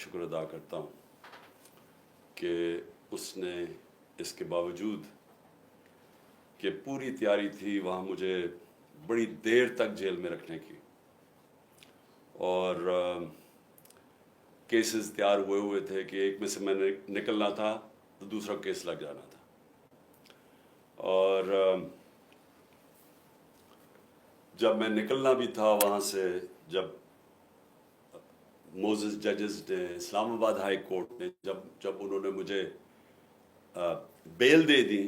شکر ادا کرتا ہوں کہ اس نے اس کے باوجود کہ پوری تیاری تھی وہاں مجھے بڑی دیر تک جیل میں رکھنے کی، اور کیسز تیار ہوئے تھے کہ ایک میں سے میں نے نکلنا تھا تو دوسرا کیس لگ جانا تھا، اور جب میں نکلنا بھی تھا وہاں سے، جب موزس ججز نے، اسلام آباد ہائی کورٹ نے جب انہوں نے مجھے بیل دے دی،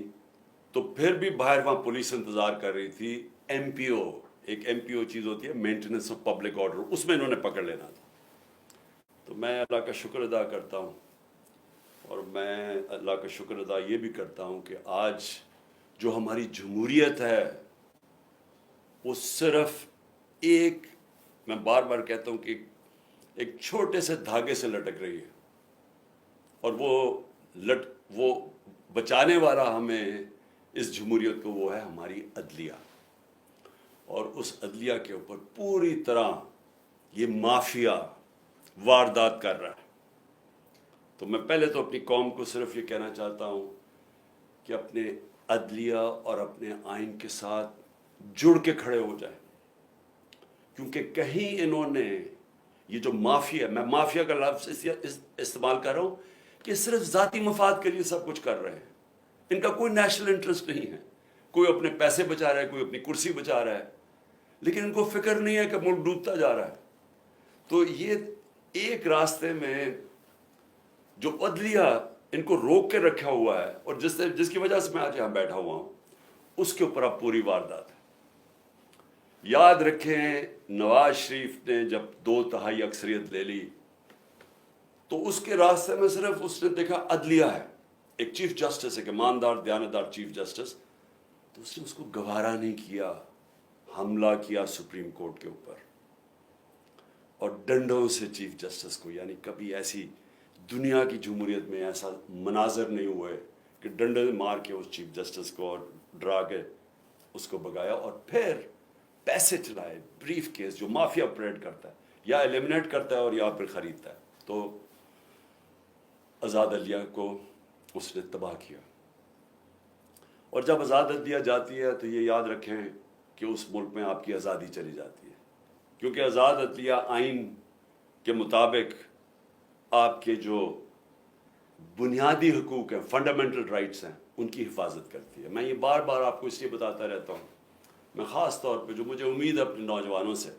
تو پھر بھی باہر وہاں پولیس انتظار کر رہی تھی۔ ایم پی او، ایک ایم پی او چیز ہوتی ہے، مینٹیننس آف پبلک آرڈر، اس میں انہوں نے پکڑ لینا تھا۔ تو میں اللہ کا شکر ادا کرتا ہوں، اور میں اللہ کا شکر ادا یہ بھی کرتا ہوں کہ آج جو ہماری جمہوریت ہے وہ صرف ایک، میں بار بار کہتا ہوں کہ ایک چھوٹے سے دھاگے سے لٹک رہی ہے، اور وہ بچانے والا ہمیں اس جمہوریت کو وہ ہے ہماری عدلیہ، اور اس عدلیہ کے اوپر پوری طرح یہ مافیا واردات کر رہا ہے۔ تو میں پہلے تو اپنی قوم کو صرف یہ کہنا چاہتا ہوں کہ اپنے عدلیہ اور اپنے آئین کے ساتھ جڑ کے کھڑے ہو جائیں، کیونکہ کہیں انہوں نے یہ جو مافیا، میں مافیا کا لفظ استعمال کر رہا ہوں کہ صرف ذاتی مفاد کے لیے سب کچھ کر رہے ہیں، ان کا کوئی نیشنل انٹرسٹ نہیں ہے، کوئی اپنے پیسے بچا رہا ہے، کوئی اپنی کرسی بچا رہا ہے، لیکن ان کو فکر نہیں ہے کہ ملک ڈوبتا جا رہا ہے۔ تو یہ ایک راستے میں جو عدلیہ ان کو روک کے رکھا ہوا ہے، اور جس کی وجہ سے میں آج یہاں بیٹھا ہوا ہوں، اس کے اوپر اب پوری واردات ہے۔ یاد رکھیں، نواز شریف نے جب 2/3 اکثریت لے لی تو اس کے راستے میں صرف اس نے دیکھا عدلیہ ہے، ایک چیف جسٹس، ایک ایماندار دیانتدار چیف جسٹس، تو اس نے اس کو گوارا نہیں کیا، حملہ کیا سپریم کورٹ کے اوپر، اور ڈنڈوں سے چیف جسٹس کو، یعنی کبھی ایسی دنیا کی جمہوریت میں ایسا مناظر نہیں ہوئے کہ ڈنڈے مار کے اس چیف جسٹس کو اور ڈرا کے اس کو بگایا، اور پھر پیسے چلائے، بریف کیس جو مافیا آپریٹ کرتا ہے، یا ایلیمنیٹ کرتا ہے اور یا پھر خریدتا ہے۔ تو آزاد عدلیہ کو اس نے تباہ کیا، اور جب آزاد عدلیہ جاتی ہے تو یہ یاد رکھیں کہ اس ملک میں آپ کی آزادی چلی جاتی ہے، کیونکہ آزاد عدلیہ آئین کے مطابق آپ کے جو بنیادی حقوق ہیں، فنڈامنٹل رائٹس ہیں، ان کی حفاظت کرتی ہے۔ میں یہ بار بار آپ کو اس لیے بتاتا رہتا ہوں، میں خاص طور پہ جو مجھے امید ہے اپنے نوجوانوں سے،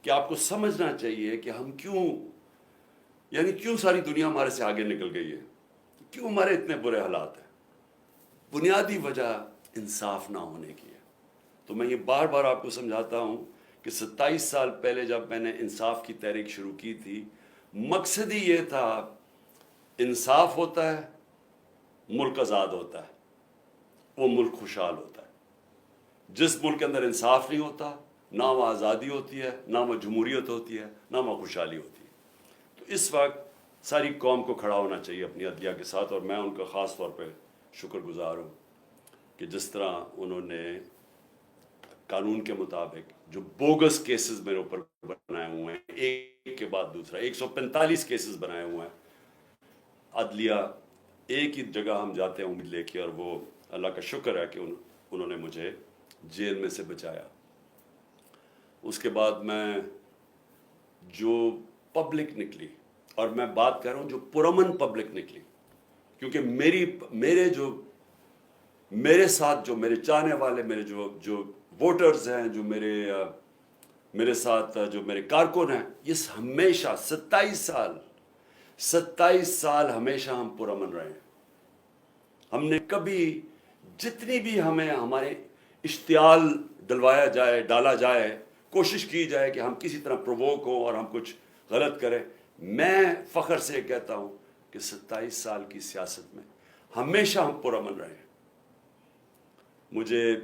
کہ آپ کو سمجھنا چاہیے کہ ہم کیوں ساری دنیا ہمارے سے آگے نکل گئی ہے، کیوں ہمارے اتنے برے حالات ہیں۔ بنیادی وجہ انصاف نہ ہونے کی ہے۔ تو میں یہ بار بار آپ کو سمجھاتا ہوں کہ 27 سال پہلے جب میں نے انصاف کی تحریک شروع کی تھی، مقصد ہی یہ تھا، انصاف ہوتا ہے، ملک آزاد ہوتا ہے، وہ ملک خوشحال ہوتا ہے۔ جس ملک کے اندر انصاف نہیں ہوتا، نہ وہ آزادی ہوتی ہے، نہ وہ جمہوریت ہوتی ہے، نہ وہ خوشحالی ہوتی ہے۔ تو اس وقت ساری قوم کو کھڑا ہونا چاہیے اپنی عدلیہ کے ساتھ، اور میں ان کا خاص طور پہ شکر گزار ہوں کہ جس طرح انہوں نے قانون کے مطابق جو بوگس کیسز میرے اوپر بنائے ہوئے ہیں، ایک کے بعد دوسرا 145 کیسز بنائے ہوئے ہیں، عدلیہ ایک ہی جگہ ہم جاتے ہیں امید لے کے، اور وہ اللہ کا شکر ہے کہ انہوں نے مجھے جیل میں سے بچایا۔ اس کے بعد میں جو پبلک نکلی، اور میں بات کر رہا ہوں جو پرامن پبلک نکلی، کیونکہ میرے ساتھ جو میرے چاہنے والے، میرے جو ووٹرز ہیں، جو میرے ساتھ جو میرے کارکن ہیں، یہ ہمیشہ 27 سال ہمیشہ ہم پرامن رہے ہیں۔ ہم نے کبھی، جتنی بھی ہمارے اشتعال ڈالا جائے، کوشش کی جائے کہ ہم کسی طرح پرووک ہوں اور ہم کچھ غلط کریں، میں فخر سے کہتا ہوں کہ 27 سال کی سیاست میں ہمیشہ ہم پرامن رہے ہیں۔ مجھے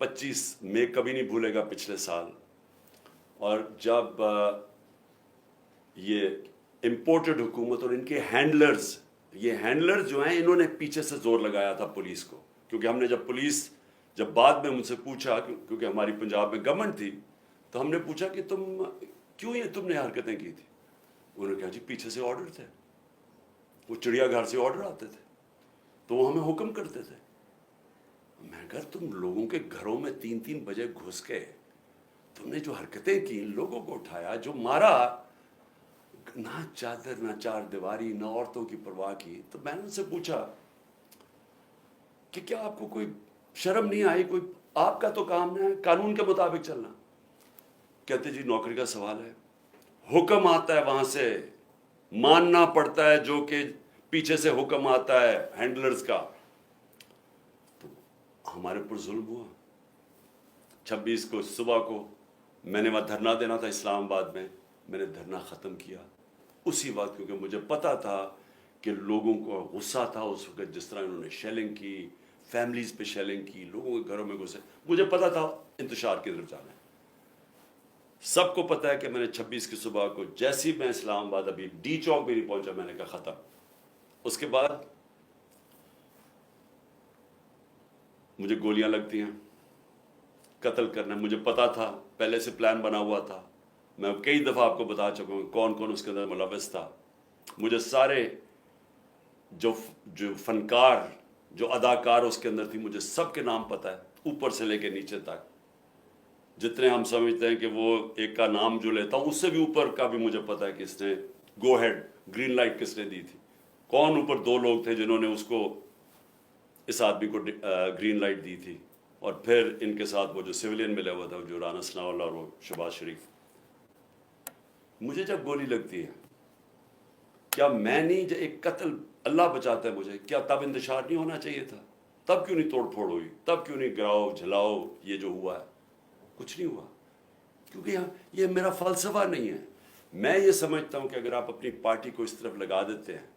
25 مئی کبھی نہیں بھولے گا پچھلے سال، اور جب یہ امپورٹڈ حکومت اور ان کے ہینڈلرز جو ہیں، انہوں نے پیچھے سے زور لگایا تھا پولیس کو، کیونکہ ہم نے جب بعد میں مجھ سے پوچھا، کیونکہ ہماری پنجاب میں گورنمنٹ تھی، تو ہم نے پوچھا کہ تم نے حرکتیں کی تھی، انہوں نے کہا جی پیچھے سے آرڈر تھے، وہ چڑیا گھر سے آرڈر آتے تھے تو وہ ہمیں حکم کرتے تھے۔ میں کہا تم لوگوں کے گھروں میں 3 بجے گھس کے تم نے جو حرکتیں کی، لوگوں کو اٹھایا، جو مارا، نہ چادر نہ چار دیواری نہ عورتوں کی پرواہ کی۔ تو میں نے ان سے پوچھا کہ کیا آپ کو کوئی شرم نہیں آئی؟ کوئی آپ کا تو کام ہے قانون کے مطابق چلنا۔ کہتے جی نوکری کا سوال ہے، حکم آتا ہے وہاں سے، ماننا پڑتا ہے جو کہ پیچھے سے حکم آتا ہے ہینڈلرز کا۔ تو ہمارے پر ظلم ہوا۔ 26 کو صبح کو میں نے وہاں دھرنا دینا تھا اسلام آباد میں نے دھرنا ختم کیا اسی وقت، کیونکہ مجھے پتا تھا کہ لوگوں کو غصہ تھا اس وقت، جس طرح انہوں نے شیلنگ کی، فیملیز پہ شیلنگ کی، لوگوں کے گھروں میں گھسے۔ مجھے پتا تھا انتشار کی طرف جانا ہے۔ سب کو پتا ہے کہ میں نے 26 کی صبح کو جیسی میں اسلام آباد ابھی ڈی چوک بھی نہیں پہنچا، میں نے کہا ختم۔ اس کے بعد مجھے گولیاں لگتی ہیں، قتل کرنا، مجھے پتا تھا، پہلے سے پلان بنا ہوا تھا۔ میں کئی دفعہ آپ کو بتا چکا ہوں کون کون اس کے اندر ملوث تھا۔ مجھے سارے جو فنکار، جو اداکار اس کے اندر تھی، مجھے سب کے نام پتا ہے، اوپر سے لے کے نیچے تک۔ جتنے ہم سمجھتے ہیں کہ وہ ایک کا نام جو لیتا ہوں، اس سے بھی اوپر کا بھی مجھے پتا ہے کہ اس نے گو ہیڈ، گرین لائٹ کس نے دی تھی، کون اوپر 2 لوگ تھے جنہوں نے اس کو، اس آدمی کو گرین لائٹ دی تھی، اور پھر ان کے ساتھ وہ جو سویلین ملا ہوا تھا، جو رانا ثناء اللہ اور وہ شہباز شریف۔ مجھے جب گولی لگتی ہے، کیا میں نہیں، جو ایک قتل اللہ بچاتا ہے مجھے، کیا تب انتشار نہیں ہونا چاہیے تھا؟ تب کیوں نہیں توڑ پھوڑ ہوئی؟ تب کیوں نہیں گراؤ جھلاؤ یہ جو ہوا ہے؟ کچھ نہیں ہوا، کیونکہ یہ میرا فلسفہ نہیں ہے۔ میں یہ سمجھتا ہوں کہ اگر آپ اپنی پارٹی کو اس طرف لگا دیتے ہیں،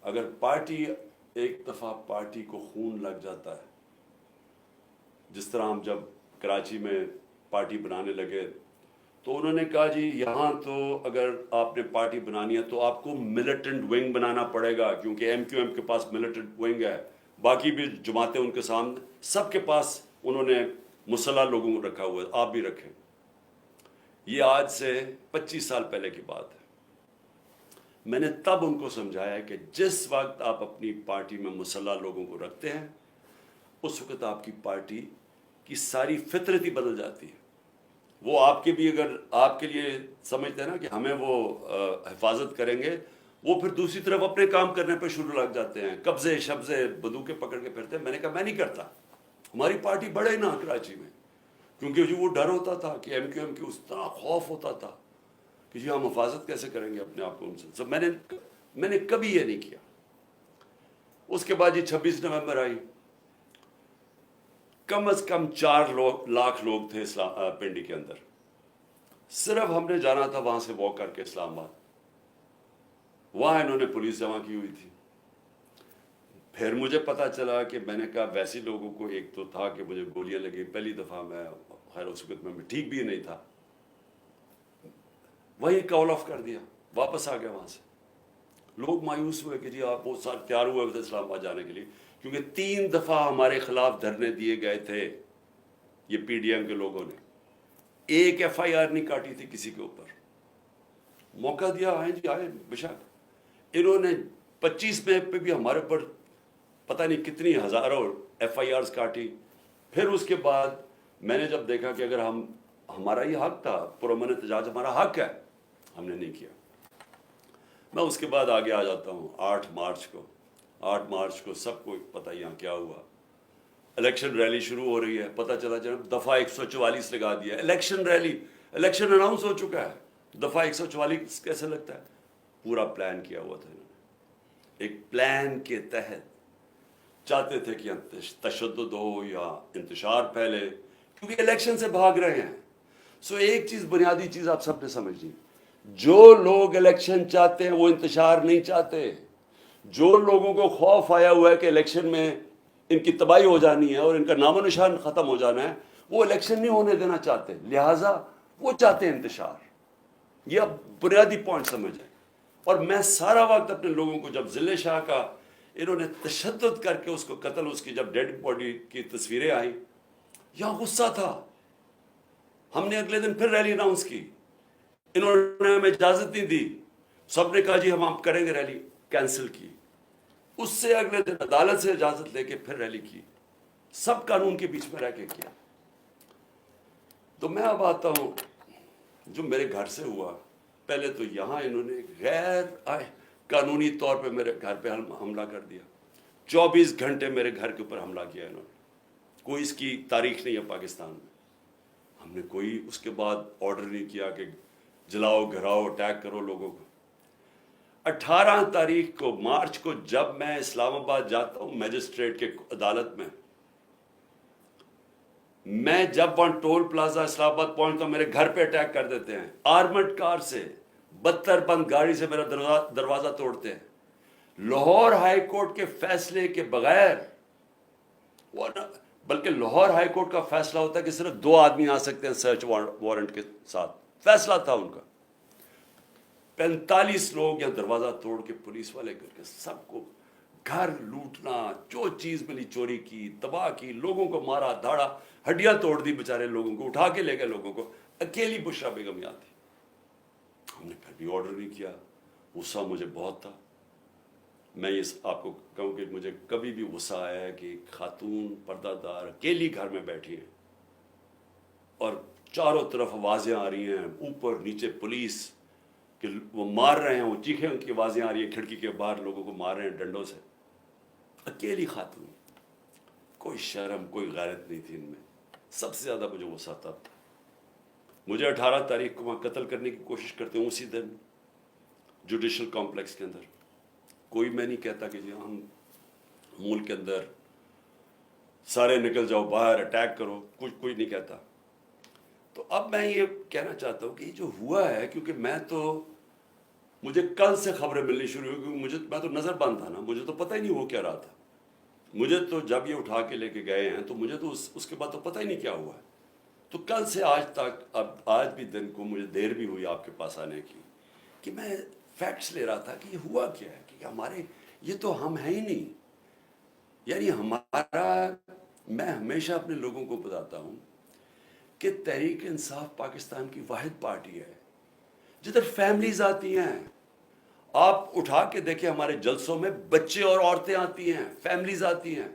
اگر پارٹی، ایک دفعہ پارٹی کو خون لگ جاتا ہے، جس طرح ہم جب کراچی میں پارٹی بنانے لگے تو انہوں نے کہا جی یہاں تو اگر آپ نے پارٹی بنانی ہے تو آپ کو ملیٹنٹ ونگ بنانا پڑے گا، کیونکہ ایم کیو ایم کے پاس ملیٹنٹ ونگ ہے، باقی بھی جماعتیں ان کے سامنے، سب کے پاس انہوں نے مسلح لوگوں کو رکھا ہوا ہے، آپ بھی رکھیں۔ یہ آج سے 25 سال پہلے کی بات ہے۔ میں نے تب ان کو سمجھایا کہ جس وقت آپ اپنی پارٹی میں مسلح لوگوں کو رکھتے ہیں، اس وقت آپ کی پارٹی کی ساری فطرت ہی بدل جاتی ہے۔ وہ آپ کے بھی، اگر آپ کے لیے سمجھتے ہیں نا کہ ہمیں وہ حفاظت کریں گے، وہ پھر دوسری طرف اپنے کام کرنے پہ شروع لگ جاتے ہیں، قبضے شبضے بندوقیں پکڑ کے پھرتے ہیں۔ میں نے کہا میں نہیں کرتا، ہماری پارٹی بڑھے نا کراچی میں، کیونکہ جو وہ ڈر ہوتا تھا کہ ایم کیو ایم کی، اس طرح خوف ہوتا تھا کہ جی ہم حفاظت کیسے کریں گے اپنے آپ کو ان سے۔ سب میں نے کبھی یہ نہیں کیا۔ اس کے بعد جی 26 نومبر آئی، کم از کم 4 لاکھ لوگ تھے پنڈی کے اندر، صرف ہم نے جانا تھا وہاں سے واک کر کے اسلام آباد، وہاں انہوں نے پولیس جمع کی ہوئی تھی۔ پھر مجھے پتا چلا کہ میں نے کہا ویسے لوگوں کو، ایک تو تھا کہ مجھے گولیاں لگی پہلی دفعہ، میں خیر اس وقت میں ٹھیک بھی نہیں تھا، وہی کال آف کر دیا، واپس آ گیا وہاں سے۔ لوگ مایوس ہوئے کہ جی آپ بہت سارے تیار ہوئے تھے اسلام آباد جانے کے لیے، کیونکہ 3 دفعہ ہمارے خلاف دھرنے دیے گئے تھے یہ پی ڈی ایم کے لوگوں نے، ایک ایف آئی آر نہیں کاٹی تھی کسی کے اوپر۔ موقع دیا، آئیں جی آئے بے شک۔ انہوں نے 25 میں پہ بھی ہمارے پر پتہ نہیں کتنی ہزاروں ایف آئی آرز کاٹی۔ پھر اس کے بعد میں نے جب دیکھا کہ اگر ہمارا یہ حق تھا، پرامن احتجاج ہمارا حق ہے، ہم نے نہیں کیا۔ میں اس کے بعد آگے آ جاتا ہوں 8 مارچ کو سب کو پتہ یہاں کیا ہوا۔ الیکشن ریلی شروع ہو رہی ہے، پتہ چلا جب دفعہ 144 لگا دیا۔ الیکشن ریلی، الیکشن اناؤنس ہو چکا ہے، دفعہ 144 کیسے لگتا ہے؟ پورا پلان کیا ہوا تھا انہوں نے، ایک پلان کے تحت چاہتے تھے کہ تشدد ہو یا انتشار پھیلے، کیونکہ الیکشن سے بھاگ رہے ہیں۔ سو ایک چیز، بنیادی چیز آپ سب نے سمجھ لی، جو لوگ الیکشن چاہتے ہیں وہ انتشار نہیں چاہتے۔ جو لوگوں کو خوف آیا ہوا ہے کہ الیکشن میں ان کی تباہی ہو جانی ہے اور ان کا نام و نشان ختم ہو جانا ہے، وہ الیکشن نہیں ہونے دینا چاہتے، لہٰذا وہ چاہتے ہیں انتشار۔ یہ اب بنیادی پوائنٹ سمجھیں۔ اور میں سارا وقت اپنے لوگوں کو، جب ضلع شاہ کا انہوں نے تشدد کر کے اس کو قتل، اس کی جب ڈیڈ باڈی کی تصویریں آئیں، یہاں غصہ تھا۔ ہم نے اگلے دن پھر ریلی اناؤنس کی، انہوں نے ہمیں اجازت نہیں دی سب نے کہا جی ہم کریں گے ریلی، کینسل کی. اس سے اگلے دن عدالت سے اجازت لے کے پھر ریلی کی، سب قانون کے بیچ میں رہ کے کیا. تو میں اب آتا ہوں جو میرے گھر سے ہوا. پہلے تو یہاں انہوں نے غیر قانونی طور پہ میرے گھر پہ حملہ کر دیا. 24 گھنٹے میرے گھر کے اوپر حملہ کیا انہوں نے. کوئی اس کی تاریخ نہیں ہے پاکستان میں. ہم نے کوئی اس کے بعد آرڈر نہیں کیا کہ جلاؤ، گھراؤ، اٹیک کرو لوگوں کو. 18 تاریخ کو مارچ کو جب میں اسلام آباد جاتا ہوں میجسٹریٹ کے عدالت میں جب وہاں ٹول پلازا اسلام آباد پہنچتا ہوں میرے گھر پہ اٹیک کر دیتے ہیں آرمڈ کار سے، 72 بند گاڑی سے میرا دروازہ توڑتے ہیں. لاہور ہائی کورٹ کے فیصلے کے بغیر، بلکہ لاہور ہائی کورٹ کا فیصلہ ہوتا ہے کہ صرف 2 آدمی آ سکتے ہیں سرچ وارنٹ کے ساتھ. فیصلہ تھا ان کا. 45 لوگ یا دروازہ توڑ کے پولیس والے کر کے سب کو گھر لوٹنا، جو چیز ملی چوری کی، تباہ کی، لوگوں کو مارا دھاڑا، ہڈیاں توڑ دی بیچارے لوگوں کو، اٹھا کے لے گئے لوگوں کو. اکیلی بشرا بیگم یہاں تھی. ہم نے پھر بھی آرڈر نہیں کیا. غصہ مجھے بہت تھا. میں یہ آپ کو کہوں کہ مجھے کبھی بھی غصہ آیا ہے کہ خاتون پردہ دار اکیلی گھر میں بیٹھی ہیں اور چاروں طرف آوازیں آ رہی ہیں، اوپر نیچے پولیس کہ وہ مار رہے ہیں، وہ چیخیں ان کی آوازیں آ رہی ہیں، کھڑکی کے باہر لوگوں کو مار رہے ہیں ڈنڈوں سے. اکیلی خاتون، کوئی شرم کوئی غیرت نہیں تھی ان میں. سب سے زیادہ مجھے غصہ تھا. مجھے 18 تاریخ کو وہاں قتل کرنے کی کوشش کرتے ہوں اسی دن جوڈیشل کمپلیکس کے اندر. کوئی میں نہیں کہتا کہ جی ہم ملک کے اندر سارے نکل جاؤ باہر اٹیک کرو، کوئی نہیں کہتا. تو اب میں یہ کہنا چاہتا ہوں کہ یہ جو ہوا ہے، کیونکہ مجھے کل سے خبریں ملنی شروع ہوئی، کیونکہ میں تو نظر بند تھا نا، مجھے تو پتہ ہی نہیں ہو کیا رہا تھا. مجھے تو جب یہ اٹھا کے لے کے گئے ہیں تو مجھے تو اس کے بعد تو پتہ ہی نہیں کیا ہوا ہے. تو کل سے آج تک، اب آج بھی دن کو مجھے دیر بھی ہوئی آپ کے پاس آنے کی، کہ میں فیکٹس لے رہا تھا کہ یہ ہوا کیا ہے، کہ ہمارے یہ تو ہم ہیں ہی نہیں. یعنی میں ہمیشہ اپنے لوگوں کو بتاتا ہوں کہ تحریک انصاف پاکستان کی واحد پارٹی ہے جدھر فیملیز آتی ہیں. آپ اٹھا کے دیکھیں ہمارے جلسوں میں بچے اور عورتیں آتی ہیں، فیملیز آتی ہیں.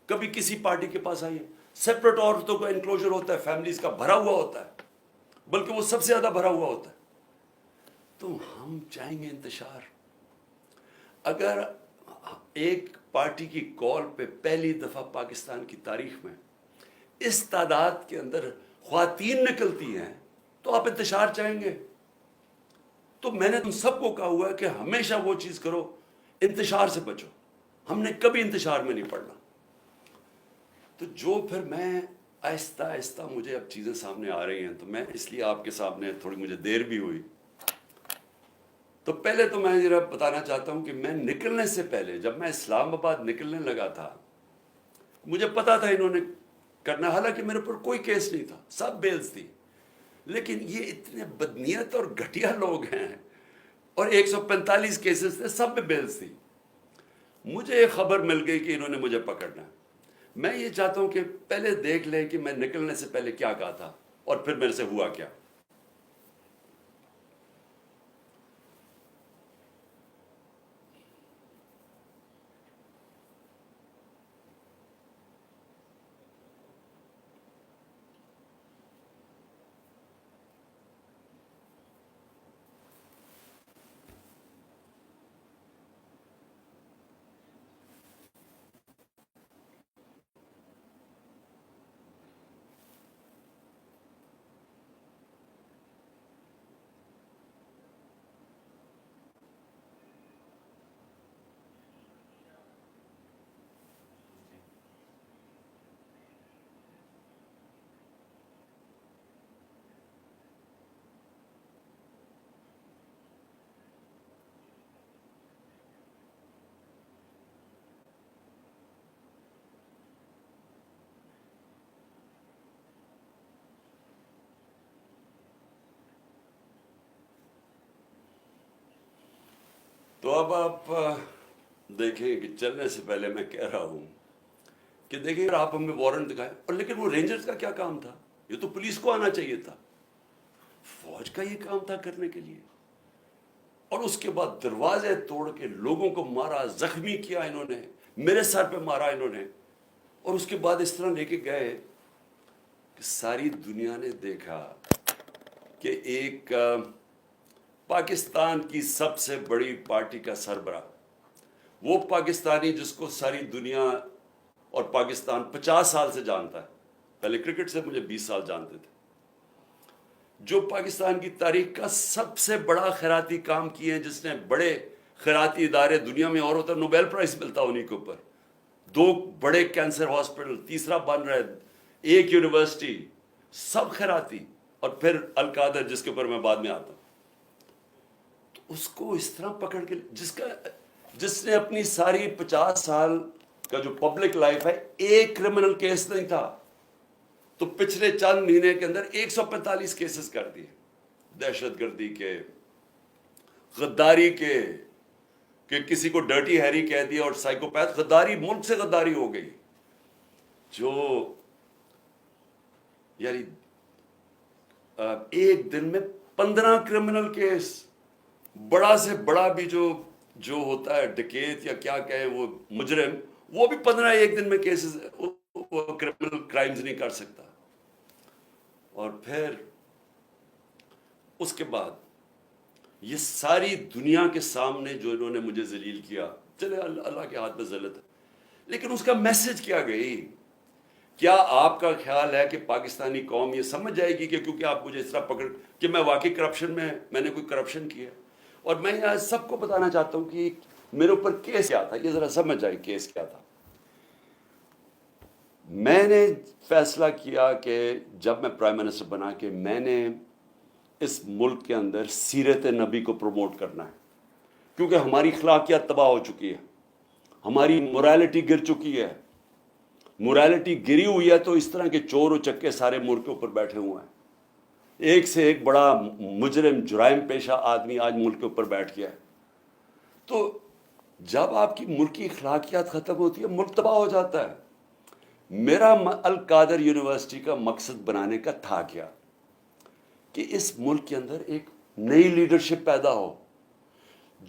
کبھی کسی پارٹی کے پاس آئی ہیں، سیپریٹ عورتوں کا انکلوجر ہوتا ہے، فیملیز کا بھرا ہوا ہوتا ہے، بلکہ وہ سب سے زیادہ بھرا ہوا ہوتا ہے. تو ہم چاہیں گے انتشار. اگر ایک پارٹی کی کال پہ پہلی دفعہ پاکستان کی تاریخ میں اس تعداد کے اندر خواتین نکلتی ہیں تو آپ انتشار چاہیں گے. تو میں نے تم سب کو کہا ہوا ہے کہ ہمیشہ وہ چیز کرو، انتشار سے بچو. ہم نے کبھی انتشار میں نہیں پڑنا. تو جو پھر میں آہستہ آہستہ مجھے اب چیزیں سامنے آ رہی ہیں، تو میں اس لیے آپ کے سامنے تھوڑی مجھے دیر بھی ہوئی. تو پہلے تو میں ذرا بتانا چاہتا ہوں کہ میں نکلنے سے پہلے، جب میں اسلام آباد نکلنے لگا تھا، مجھے پتا تھا انہوں نے کرنا، حالانکہ میرے پر کوئی کیس نہیں تھا، سب بیلز تھی. لیکن یہ اتنے بدنیت اور گھٹیا لوگ ہیں، اور 145 کیسز تھے، سب میں بیلز تھی. مجھے ایک خبر مل گئی کہ انہوں نے مجھے پکڑنا. میں یہ چاہتا ہوں کہ پہلے دیکھ لیں کہ میں نکلنے سے پہلے کیا کہا تھا اور پھر میرے سے ہوا کیا. تو اب آپ دیکھیں کہ چلنے سے پہلے میں کہہ رہا ہوں کہ دیکھیں آپ ہمیں وارنٹ دکھائیں، اور لیکن وہ رینجرز کا کیا کام تھا؟ یہ تو پولیس کو آنا چاہیے تھا، فوج کا یہ کام تھا کرنے کے لیے. اور اس کے بعد دروازے توڑ کے لوگوں کو مارا، زخمی کیا انہوں نے، میرے سر پہ مارا انہوں نے، اور اس کے بعد اس طرح لے کے گئے کہ ساری دنیا نے دیکھا کہ ایک پاکستان کی سب سے بڑی پارٹی کا سربراہ، وہ پاکستانی جس کو ساری دنیا اور پاکستان 50 سال سے جانتا ہے، پہلے کرکٹ سے مجھے 20 سال جانتے تھے، جو پاکستان کی تاریخ کا سب سے بڑا خیراتی کام کیے ہیں، جس نے بڑے خیراتی ادارے دنیا میں اور ہوتا ہے، نوبیل پرائز ملتا انہی کے اوپر، 2 بڑے کینسر ہاسپٹل، تیسرا بن رہا ہے، 1 یونیورسٹی، سب خیراتی، اور پھر القادر جس کے اوپر میں بعد میں آتا ہوں، تو اس کو اس طرح پکڑ کے جس نے اپنی ساری 50 سال کا جو پبلک لائف ہے ایک کرمنل کیس نہیں تھا، تو پچھلے چند مہینے کے اندر 145 کیسز کر دیے، دہشت گردی کے، غداری کے، کہ کسی کو ڈرٹی ہیری کہہ دیا، اور سائیکوپیتھ غداری، ملک سے غداری ہو گئی، جو یعنی ایک دن میں 15 کرمنل کیس، بڑا سے بڑا بھی جو ہوتا ہے ڈکیت یا کیا کہیں وہ مجرم، وہ بھی 15 ایک دن میں کیسز، وہ کرمنل کرائمز نہیں کر سکتا۔ اور پھر اس کے بعد یہ ساری دنیا کے سامنے جو انہوں نے مجھے ذلیل کیا، چلے اللہ کے ہاتھ میں ذلت ہے، لیکن اس کا میسج کیا گئی؟ کیا آپ کا خیال ہے کہ پاکستانی قوم یہ سمجھ جائے گی کہ کیونکہ آپ مجھے اس طرح پکڑ کہ میں واقعی کرپشن میں نے کوئی کرپشن کیا؟ اور میں یہاں سب کو بتانا چاہتا ہوں کہ میرے اوپر کیس کیا تھا، یہ ذرا سمجھ جائے کیس کیا تھا۔ میں نے فیصلہ کیا کہ جب میں پرائم منسٹر بنا کہ میں نے اس ملک کے اندر سیرت نبی کو پروموٹ کرنا ہے، کیونکہ ہماری اخلاقیات تباہ ہو چکی ہے، ہماری موریلٹی گر چکی ہے، موریلٹی گری ہوئی ہے، تو اس طرح کے چور و چکے سارے ملک کے اوپر بیٹھے ہوئے ہیں، ایک سے ایک بڑا مجرم جرائم پیشہ آدمی آج ملک کے اوپر بیٹھ گیا ہے۔ تو جب آپ کی ملک کی اخلاقیات ختم ہوتی ہے، ملک تباہ ہو جاتا ہے۔ میرا القادر یونیورسٹی کا مقصد بنانے کا تھا کیا کہ اس ملک کے اندر ایک نئی لیڈرشپ پیدا ہو،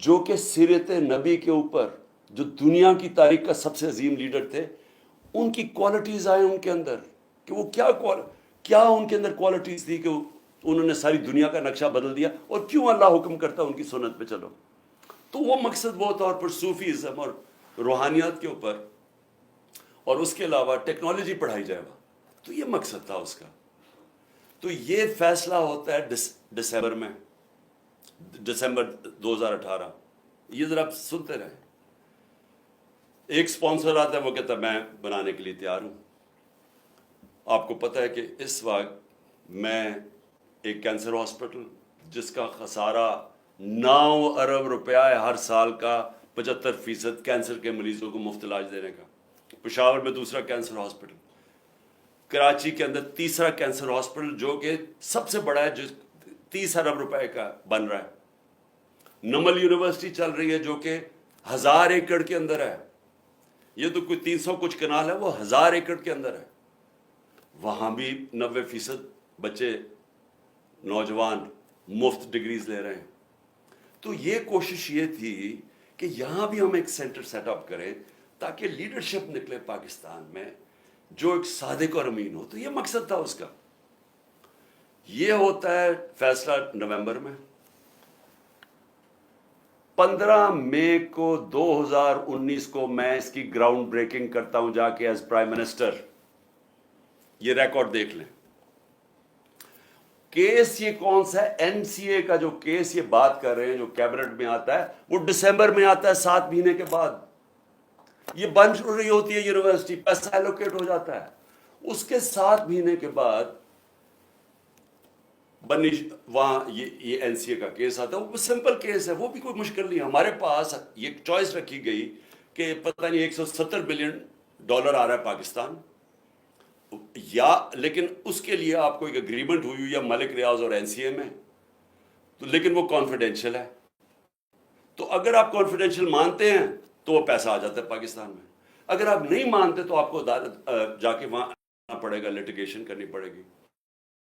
جو کہ سیرت نبی کے اوپر، جو دنیا کی تاریخ کا سب سے عظیم لیڈر تھے، ان کی کوالٹیز آئیں ان کے اندر، کہ وہ کیا ان کے اندر کوالٹیز تھی کہ انہوں نے ساری دنیا کا نقشہ بدل دیا، اور کیوں اللہ حکم کرتا ان کی سنت پہ چلو۔ تو وہ مقصد وہ طور پر صوفیزم اور روحانیات کے اوپر، اور اس کے علاوہ ٹیکنالوجی پڑھائی جائے گا، تو یہ مقصد تھا اس کا۔ تو یہ فیصلہ ہوتا ہے دسمبر 2018، یہ ذرا آپ سنتے رہیں۔ ایک سپانسر آتا ہے، وہ کہتا ہے میں بنانے کے لیے تیار ہوں۔ آپ کو پتہ ہے کہ اس وقت میں ایک کینسر ہاسپٹل جس کا خسارہ 9 ارب روپیہ ہے ہر سال کا، 75% کینسر کے مریضوں کو مفت علاج دینے کا، پشاور میں دوسرا کینسر ہاسپٹل، کراچی کے اندر تیسرا کینسر ہاسپٹل جو کہ سب سے بڑا ہے، جو 30 ارب روپے کا بن رہا ہے، نمل یونیورسٹی چل رہی ہے جو کہ 1000 ایکڑ کے اندر ہے، یہ تو کوئی 300 کچھ کنال ہے، وہ 1000 ایکڑ کے اندر ہے، وہاں بھی 90% بچے نوجوان مفت ڈگریز لے رہے ہیں۔ تو یہ کوشش یہ تھی کہ یہاں بھی ہم ایک سینٹر سیٹ اپ کریں تاکہ لیڈرشپ نکلے پاکستان میں جو ایک صادق اور امین ہو۔ تو یہ مقصد تھا اس کا۔ یہ ہوتا ہے فیصلہ نومبر میں۔ 15 مئی کو 2019 کو میں اس کی گراؤنڈ بریکنگ کرتا ہوں جا کے ایز پرائم منسٹر۔ یہ ریکارڈ دیکھ لیں۔ کیس یہ کون سا ہے؟ این سی اے کا جو کیس یہ بات کر رہے ہیں جو کیبنٹ میں آتا ہے، وہ دسمبر میں آتا ہے، 7 مہینے کے بعد۔ یہ بن رہی ہوتی ہے یونیورسٹی، پیسہ ایلوکیٹ ہو جاتا ہے، اس کے 7 مہینے کے بعد وہاں یہ این سی اے کا کیس آتا ہے۔ وہ سمپل کیس ہے، وہ بھی کوئی مشکل نہیں ہے۔ ہمارے پاس یہ چوائس رکھی گئی کہ پتہ نہیں $170 بلین آ رہا ہے پاکستان، یا لیکن اس کے لیے آپ کو ایک اگریمنٹ ہوئی یا ملک ریاض اور این سی اے میں، تو لیکن وہ کانفیڈینشیل ہے۔ تو اگر آپ کانفیڈینشیل مانتے ہیں تو وہ پیسہ آ جاتا ہے پاکستان میں، اگر آپ نہیں مانتے تو آپ کو عدالت جا کے وہاں آنا پڑے گا، لیٹیگیشن کرنی پڑے گی۔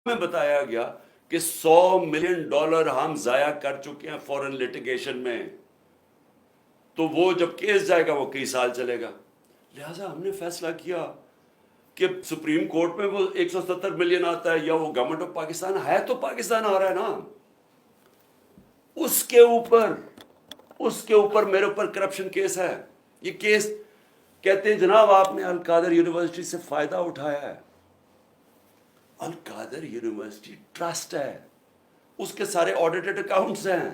میں بتایا گیا کہ $100 ملین ہم ضائع کر چکے ہیں فورن لٹیگیشن میں، تو وہ جب کیس جائے گا وہ کئی سال چلے گا. لہٰذا ہم نے فیصلہ کیا کہ سپریم کورٹ میں وہ 170 ملین آتا ہے یا وہ گورنمنٹ آف پاکستان ہے تو پاکستان آ رہا ہے نا، اس کے اوپر میرے اوپر کرپشن کیس ہے. یہ کیس کہتے ہیں جناب آپ نے القادر یونیورسٹی سے فائدہ اٹھایا ہے. القادر یونیورسٹی ٹرسٹ ہے، اس کے سارے آڈیٹڈ اکاؤنٹس ہیں،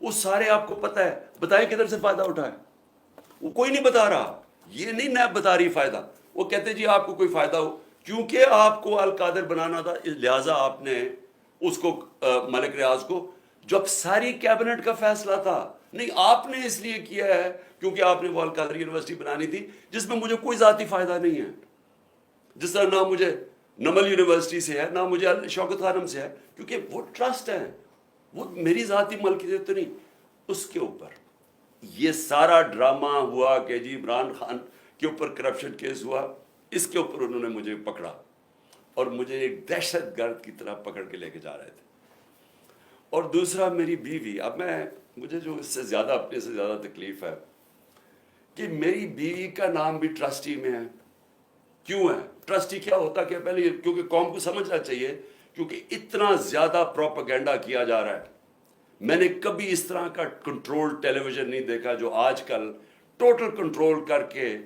وہ سارے آپ کو پتہ ہے. بتائیں کدھر سے فائدہ اٹھایا؟ وہ کوئی نہیں بتا رہا. یہ نہیں نیب بتا رہی فائدہ. وہ کہتے جی آپ کو کوئی فائدہ ہو، کیونکہ آپ کو القادر بنانا تھا لہٰذا آپ نے اس کو ملک ریاض کو، جب ساری کیبنٹ کا فیصلہ تھا. نہیں، آپ نے اس لیے کیا ہے کیونکہ آپ نے وہ القادر یونیورسٹی بنانی تھی جس میں مجھے کوئی ذاتی فائدہ نہیں ہے. جس طرح نہ مجھے نمل یونیورسٹی سے ہے، نہ مجھے شوکت خانم سے ہے، کیونکہ وہ ٹرسٹ ہے، وہ میری ذاتی ملکیت تو نہیں. اس کے اوپر یہ سارا ڈرامہ ہوا کہ جی عمران خان کے اوپر کرپشن کیس ہوا، اس کے اوپر انہوں نے مجھے پکڑا اور مجھے ایک دہشت گرد کی طرح پکڑ کے لے کے جا رہے تھے. اور دوسرا میری بیوی، اب مجھے جو اس سے زیادہ اپنے سے زیادہ تکلیف ہے کہ میری بیوی کا نام بھی ٹرسٹی میں ہے. کیوں ہے؟ ٹرسٹی کیا ہوتا کیا؟ پہلے کیونکہ قوم کو سمجھنا چاہیے، کیونکہ اتنا زیادہ پروپیگنڈا کیا جا رہا ہے. میں نے کبھی اس طرح کا کنٹرول ٹیلی ویژن نہیں دیکھا جو آج کل ٹوٹل کنٹرول کر کے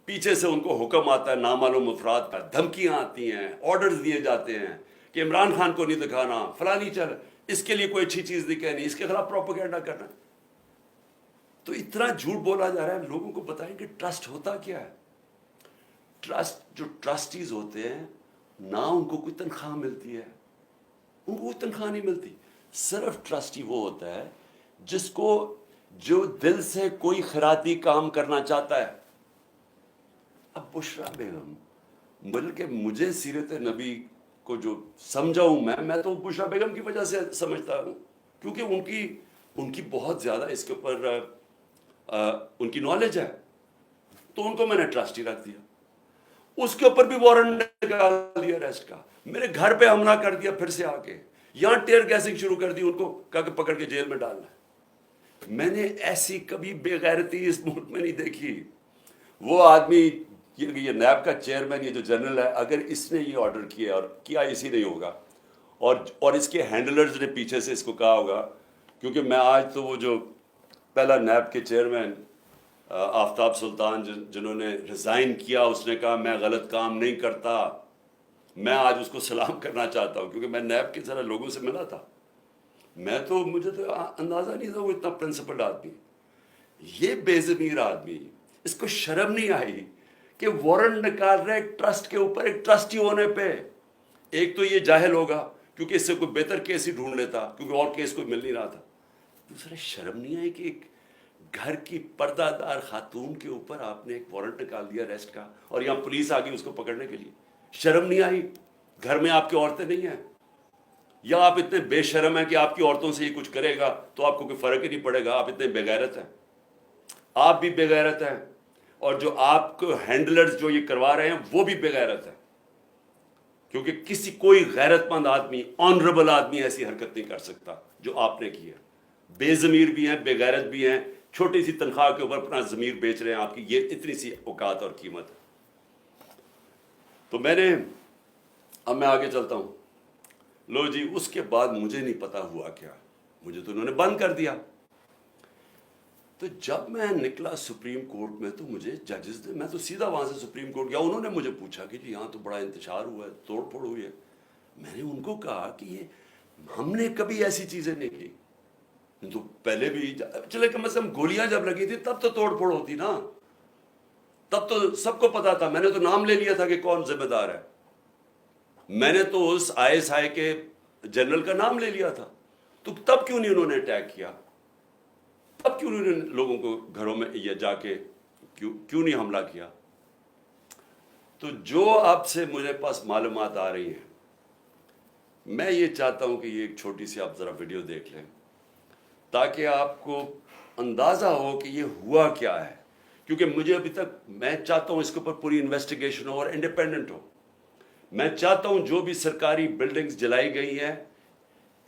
پیچھے سے ان کو حکم آتا ہے نامعلوم افراد کا، دھمکیاں آتی ہیں، آرڈرز دیے جاتے ہیں کہ عمران خان کو نہیں دکھانا، فلانی چل، اس کے لیے کوئی اچھی چیز نہیں کہنی، اس کے خلاف پروپیگنڈا کرنا. تو اتنا جھوٹ بولا جا رہا ہے. لوگوں کو بتائیں کہ ٹرسٹ ہوتا کیا ہے. ٹرسٹ، جو ٹرسٹیز ہوتے ہیں نہ ان کو کوئی تنخواہ ملتی ہے، ان کو کوئی تنخواہ نہیں ملتی. صرف ٹرسٹی وہ ہوتا ہے جس کو جو دل سے کوئی خیراتی کام کرنا چاہتا ہے. اب بشرا بیگم، بلکہ مجھے سیرت نبی کو جو سمجھا ہوں میں تو بشرا بیگم کی وجہ سے سمجھتا ہوں، کیونکہ ان کی بہت زیادہ اس کے اوپر ان کی نالج ہے، تو ان کو میں نے ٹرسٹی رکھ دیا. اس کے اوپر بھی وارنٹ نکال دیا ریسٹ کا. میرے گھر پہ حملہ کر دیا پھر سے آ کے، یہاں ٹیئر گیسنگ شروع کر دی، ان کو کہا کہ پکڑ کے جیل میں ڈالنا ہے. میں نے ایسی کبھی بے غیرتی اس ملک میں نہیں دیکھی. وہ آدمی یہ نیب کا چیئرمین، یہ جو جنرل ہے، اگر اس نے یہ آرڈر کیا اور کیا اسی نہیں ہوگا، اور اس کے ہینڈلرز نے پیچھے سے اس کو کہا ہوگا، کیونکہ میں آج تو وہ جو پہلا نیب کے چیئرمین آفتاب سلطان جنہوں نے ریزائن کیا، اس نے کہا میں غلط کام نہیں کرتا. میں آج اس کو سلام کرنا چاہتا ہوں کیونکہ میں نیب کے ذرا لوگوں سے ملا تھا. مجھے تو اندازہ نہیں تھا وہ اتنا پرنسپلڈ آدمی، یہ بے ضمیر آدمی، اس کو شرم نہیں آئی کہ وارنٹ نکال رہے ایک ٹرسٹ کے اوپر، ایک ٹرسٹی ہونے پہ. ایک تو یہ جاہل ہوگا کیونکہ اس سے کوئی بہتر کیس ہی ڈھونڈ لیتا، کیونکہ اور کیس کوئی مل نہیں رہا تھا. دوسرا، شرم نہیں آئی کہ ایک گھر کی پردہ دار خاتون کے اوپر آپ نے ایک وارنٹ نکال دیا ریسٹ کا، اور یہاں پولیس آ گئی اس کو پکڑنے کے لیے. شرم نہیں آئی؟ گھر میں آپ کی عورتیں نہیں ہیں؟ یا آپ اتنے بے شرم ہیں کہ آپ کی عورتوں سے یہ کچھ کرے گا تو آپ کو کوئی فرق ہی نہیں پڑے گا؟ آپ اتنے بے غیرت ہیں. آپ بھی بے غیرت ہیں، اور جو آپ کو ہینڈلرز جو یہ کروا رہے ہیں وہ بھی بے غیرت ہیں، کیونکہ کوئی غیرت مند آدمی، آنریبل آدمی ایسی حرکت نہیں کر سکتا جو آپ نے کی ہے. بے ضمیر بھی ہیں، بے غیرت بھی ہیں، چھوٹی سی تنخواہ کے اوپر اپنا ضمیر بیچ رہے ہیں. آپ کی یہ اتنی سی اوقات اور قیمت ہے. تو اب میں آگے چلتا ہوں. لو جی، اس کے بعد مجھے نہیں پتا ہوا کیا، مجھے تو انہوں نے بند کر دیا. تو جب میں نکلا سپریم کورٹ میں تو مجھے ججز نے، میں تو سیدھا وہاں سے سپریم کورٹ گیا، انہوں نے مجھے پوچھا کہ جی یہاں تو بڑا انتشار ہوا ہے، توڑ پھوڑ ہوئی ہے. میں نے ان کو کہا کہ یہ ہم نے کبھی ایسی چیزیں نہیں کی. تو پہلے بھی چلے کم از کم گولیاں جب لگی تھی تب تو توڑ پھوڑ ہوتی نا، تب تو سب کو پتا تھا. میں نے تو نام لے لیا تھا کہ کون ذمہ دار ہے. میں نے تو اس ISI کے جنرل کا نام لے لیا تھا. تو تب کیوں نہیں انہوں نے اٹیک کیا؟ تب کیوں انہوں نے لوگوں کو گھروں میں یہ جا کے کیوں نہیں حملہ کیا؟ تو جو اب سے مجھے پاس معلومات آ رہی ہیں، میں یہ چاہتا ہوں کہ یہ ایک چھوٹی سی آپ ذرا ویڈیو دیکھ لیں تاکہ آپ کو اندازہ ہو کہ یہ ہوا کیا ہے. کیونکہ مجھے ابھی تک، میں چاہتا ہوں اس کے اوپر پوری انویسٹیگیشن ہو اور انڈیپینڈنٹ ہو. میں چاہتا ہوں جو بھی سرکاری بلڈنگز جلائی گئی ہیں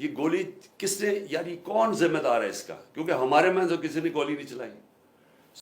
یہ گولی کس نے، یعنی کون ذمہ دار ہے اس کا؟ کیونکہ ہمارے میں تو کسی نے گولی نہیں چلائی.